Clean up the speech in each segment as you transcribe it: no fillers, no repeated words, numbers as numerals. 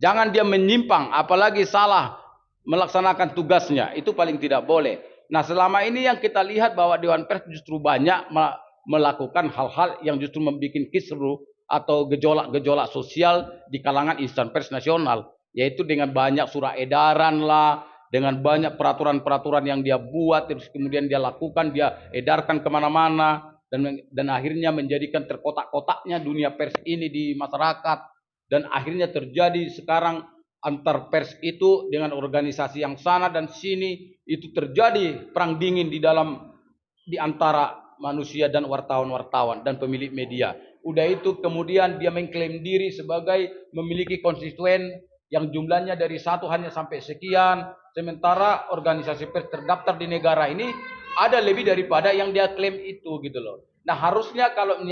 Jangan dia menyimpang, apalagi salah melaksanakan tugasnya. Itu paling tidak boleh. Nah, selama ini yang kita lihat bahwa Dewan Pers justru banyak melakukan hal-hal yang justru membuat kisruh atau gejolak-gejolak sosial di kalangan insan pers nasional, yaitu dengan banyak surat edaran lah, dengan banyak peraturan-peraturan yang dia buat, terus kemudian dia lakukan, dia edarkan kemana-mana, dan akhirnya menjadikan terkotak-kotaknya dunia pers ini di masyarakat, dan akhirnya terjadi sekarang antar pers itu dengan organisasi yang sana dan sini, itu terjadi perang dingin di antara manusia dan wartawan-wartawan dan pemilik media. Udah itu kemudian dia mengklaim diri sebagai memiliki konstituen yang jumlahnya dari satu hanya sampai sekian, sementara organisasi pers terdaftar di negara ini ada lebih daripada yang dia klaim itu gitu loh. Nah, harusnya kalau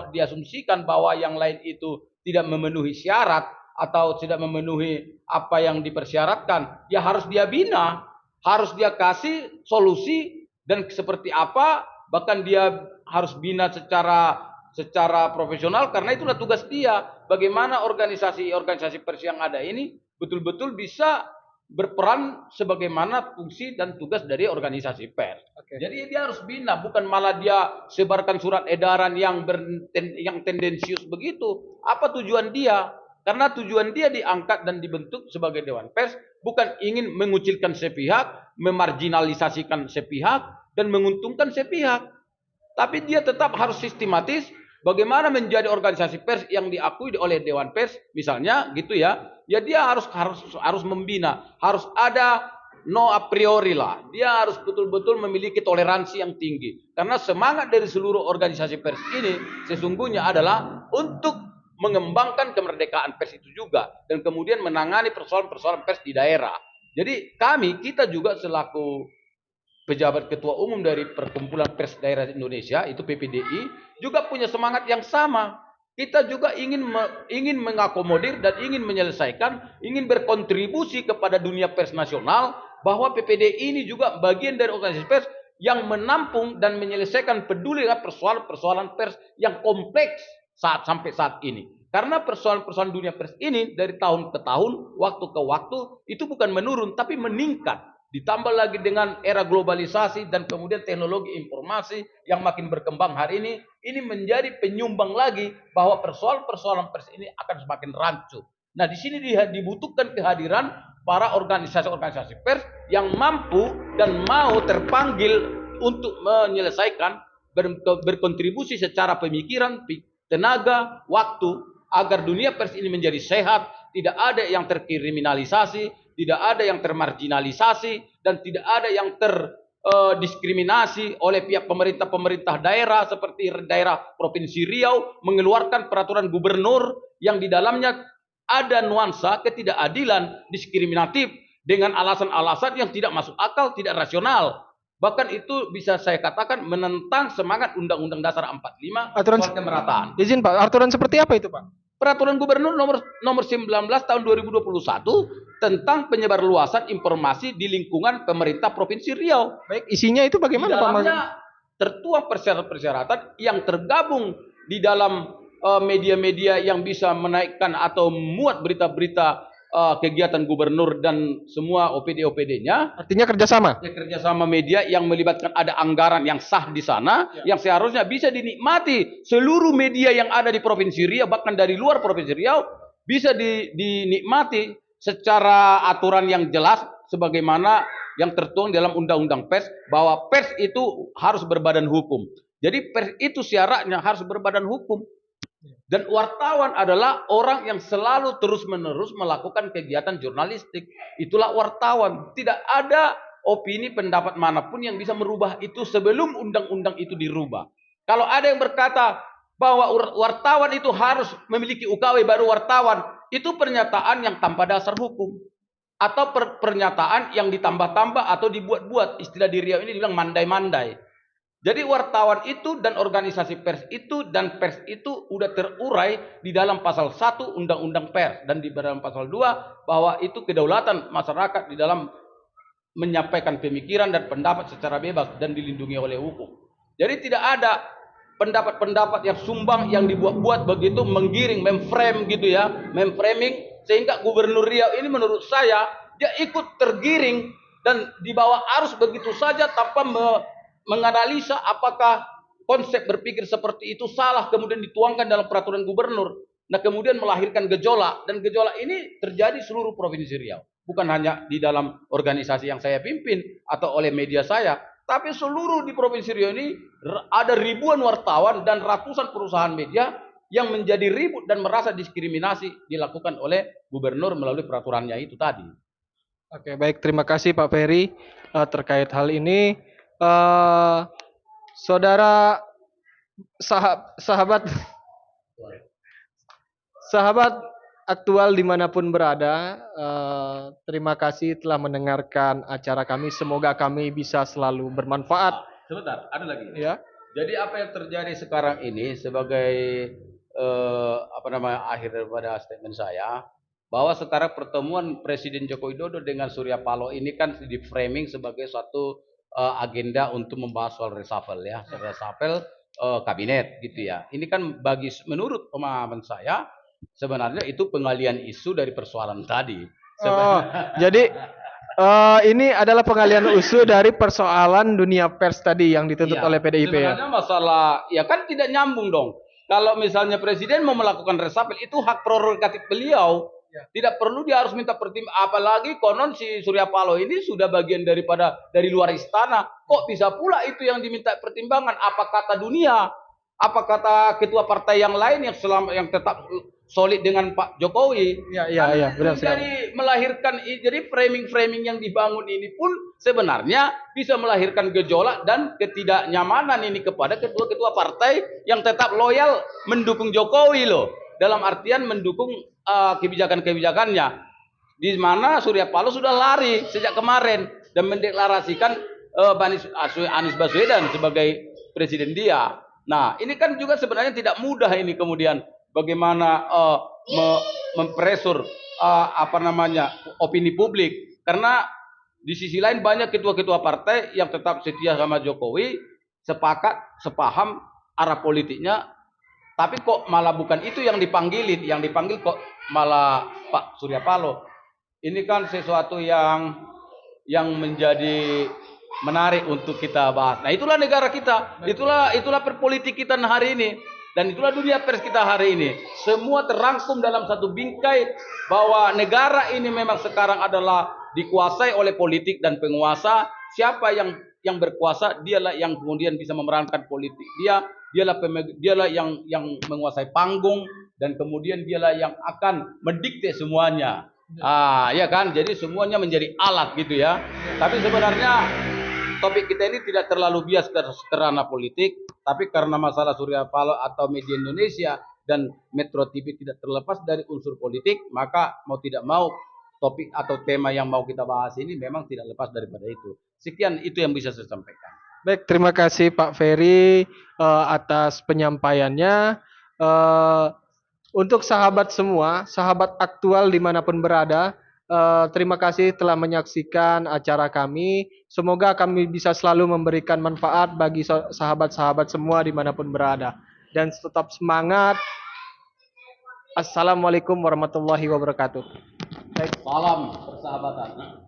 diasumsikan bahwa yang lain itu tidak memenuhi syarat atau tidak memenuhi apa yang dipersyaratkan, ya harus dia bina, harus dia kasih solusi dan seperti apa, bahkan dia harus bina secara profesional, karena itulah tugas dia. Bagaimana organisasi pers yang ada ini betul-betul bisa berperan sebagaimana fungsi dan tugas dari organisasi pers. Jadi dia harus bina, bukan malah dia sebarkan surat edaran yang tendensius begitu. Apa tujuan dia? Karena tujuan dia diangkat dan dibentuk sebagai Dewan Pers bukan ingin mengucilkan sepihak, memarginalisasikan sepihak, dan menguntungkan sepihak. Tapi dia tetap harus sistematis bagaimana menjadi organisasi pers yang diakui oleh Dewan Pers misalnya gitu ya. Ya dia harus membina, harus ada no a priori lah. Dia harus betul-betul memiliki toleransi yang tinggi. Karena semangat dari seluruh organisasi pers ini sesungguhnya adalah untuk mengembangkan kemerdekaan pers itu juga, dan kemudian menangani persoalan-persoalan pers di daerah. Jadi kita juga selaku pejabat ketua umum dari Perkumpulan Pers Daerah Indonesia, itu PPDI, juga punya semangat yang sama. Kita juga ingin mengakomodir dan ingin menyelesaikan, ingin berkontribusi kepada dunia pers nasional, bahwa PPDI ini juga bagian dari organisasi pers yang menampung dan menyelesaikan peduli persoalan-persoalan pers yang kompleks sampai saat ini. Karena persoalan-persoalan dunia pers ini dari tahun ke tahun, waktu ke waktu, itu bukan menurun tapi meningkat. Ditambah lagi dengan era globalisasi dan kemudian teknologi informasi yang makin berkembang hari ini menjadi penyumbang lagi bahwa persoalan-persoalan pers ini akan semakin rancu. Nah, di sini dibutuhkan kehadiran para organisasi-organisasi pers yang mampu dan mau terpanggil untuk menyelesaikan, berkontribusi secara pemikiran, tenaga, waktu, agar dunia pers ini menjadi sehat, tidak ada yang terkriminalisasi, tidak ada yang termarginalisasi, dan tidak ada yang terdiskriminasi oleh pihak pemerintah daerah seperti daerah Provinsi Riau mengeluarkan peraturan gubernur yang di dalamnya ada nuansa ketidakadilan, diskriminatif dengan alasan-alasan yang tidak masuk akal, tidak rasional. Bahkan itu bisa saya katakan menentang semangat Undang-Undang Dasar 45 soal kemerataan. Izin Pak, aturan seperti apa itu Pak? Peraturan Gubernur nomor 19 tahun 2021 tentang penyebarluasan informasi di lingkungan pemerintah Provinsi Riau. Baik, isinya itu bagaimana Pak? Di dalamnya tertuang persyaratan-persyaratan yang tergabung di dalam media-media yang bisa menaikkan atau muat berita-berita kegiatan gubernur dan semua OPD-OPD-nya. Artinya kerjasama? Ya, kerjasama media yang melibatkan ada anggaran yang sah di sana, yang seharusnya bisa dinikmati seluruh media yang ada di Provinsi Riau, bahkan dari luar Provinsi Riau, bisa dinikmati secara aturan yang jelas, sebagaimana yang tertuang dalam Undang-Undang Pers, bahwa pers itu harus berbadan hukum. Jadi pers itu syaratnya harus berbadan hukum. Dan wartawan adalah orang yang selalu terus-menerus melakukan kegiatan jurnalistik. Itulah wartawan. Tidak ada opini pendapat manapun yang bisa merubah itu sebelum undang-undang itu dirubah. Kalau ada yang berkata bahwa wartawan itu harus memiliki UKW baru wartawan, itu pernyataan yang tanpa dasar hukum. Atau pernyataan yang ditambah-tambah atau dibuat-buat. Istilah di Riau ini dibilang mandai-mandai. Jadi wartawan itu dan organisasi pers itu dan pers itu udah terurai di dalam pasal 1 Undang-Undang Pers, dan di dalam pasal 2 bahwa itu kedaulatan masyarakat di dalam menyampaikan pemikiran dan pendapat secara bebas dan dilindungi oleh hukum. Jadi tidak ada pendapat-pendapat yang sumbang yang dibuat-buat begitu, menggiring, memframe gitu ya, memframing Sehingga Gubernur Riau ini menurut saya dia ikut tergiring dan dibawa arus begitu saja tanpa menganalisa apakah konsep berpikir seperti itu salah, kemudian dituangkan dalam peraturan gubernur. Nah, kemudian melahirkan gejolak, dan gejolak ini terjadi seluruh provinsi Riau. Bukan hanya di dalam organisasi yang saya pimpin atau oleh media saya, tapi seluruh di provinsi Riau ini ada ribuan wartawan dan ratusan perusahaan media yang menjadi ribut dan merasa diskriminasi dilakukan oleh gubernur melalui peraturannya itu tadi. Oke, baik, terima kasih Pak Ferry terkait hal ini. Eh, saudara sahabat sahabat aktual dimanapun berada, terima kasih telah mendengarkan acara kami. Semoga kami bisa selalu bermanfaat. Sebentar, ada lagi. Ya. Jadi apa yang terjadi sekarang ini sebagai akhir daripada statement saya, bahwa sekarang pertemuan Presiden Joko Widodo dengan Surya Paloh ini kan di framing sebagai suatu agenda untuk membahas soal reshuffle ya, reshuffle kabinet gitu ya. Ini kan menurut pemahaman saya sebenarnya itu pengalian isu dari persoalan tadi. Jadi ini adalah pengalian isu dari persoalan dunia pers tadi yang dituntut oleh PDIP ya. Sebenarnya masalah ya kan tidak nyambung dong. Kalau misalnya presiden mau melakukan reshuffle itu hak prerogatif beliau. Tidak perlu dia harus minta pertimbangan. Apalagi konon si Surya Paloh ini sudah bagian dari luar istana. Kok bisa pula itu yang diminta pertimbangan? Apa kata dunia? Apa kata ketua partai yang lain yang tetap solid dengan Pak Jokowi? Iya, benar sekali. Jadi framing yang dibangun ini pun sebenarnya bisa melahirkan gejolak dan ketidaknyamanan ini kepada ketua-ketua partai yang tetap loyal mendukung Jokowi loh. Dalam artian mendukung kebijakan-kebijakannya, di mana Surya Paloh sudah lari sejak kemarin dan mendeklarasikan Anies Baswedan sebagai presiden dia. Nah, ini kan juga sebenarnya tidak mudah ini kemudian bagaimana mempresur opini publik, karena di sisi lain banyak ketua-ketua partai yang tetap setia sama Jokowi, sepaham arah politiknya. Tapi kok malah bukan itu yang dipanggilin, yang dipanggil kok malah Pak Surya Paloh. Ini kan sesuatu yang menjadi menarik untuk kita bahas. Nah, itulah negara kita, itulah perpolitik kita hari ini, dan itulah dunia pers kita hari ini. Semua terangkum dalam satu bingkai bahwa negara ini memang sekarang adalah dikuasai oleh politik dan penguasa. Siapa yang berkuasa, dialah yang kemudian bisa memerankan politik. Dialah yang menguasai panggung, dan kemudian dialah yang akan mendikte semuanya. Ya kan? Jadi semuanya menjadi alat gitu ya. Tapi sebenarnya topik kita ini tidak terlalu bias karena politik, tapi karena masalah Surya Paloh atau media Indonesia dan Metro TV tidak terlepas dari unsur politik, maka mau tidak mau topik atau tema yang mau kita bahas ini memang tidak lepas daripada itu. Sekian, itu yang bisa saya sampaikan. Baik, terima kasih Pak Ferry atas penyampaiannya. Untuk sahabat semua, sahabat aktual dimanapun berada, terima kasih telah menyaksikan acara kami. Semoga kami bisa selalu memberikan manfaat bagi sahabat-sahabat semua dimanapun berada. Dan tetap semangat. Assalamualaikum warahmatullahi wabarakatuh. Salam persahabatan.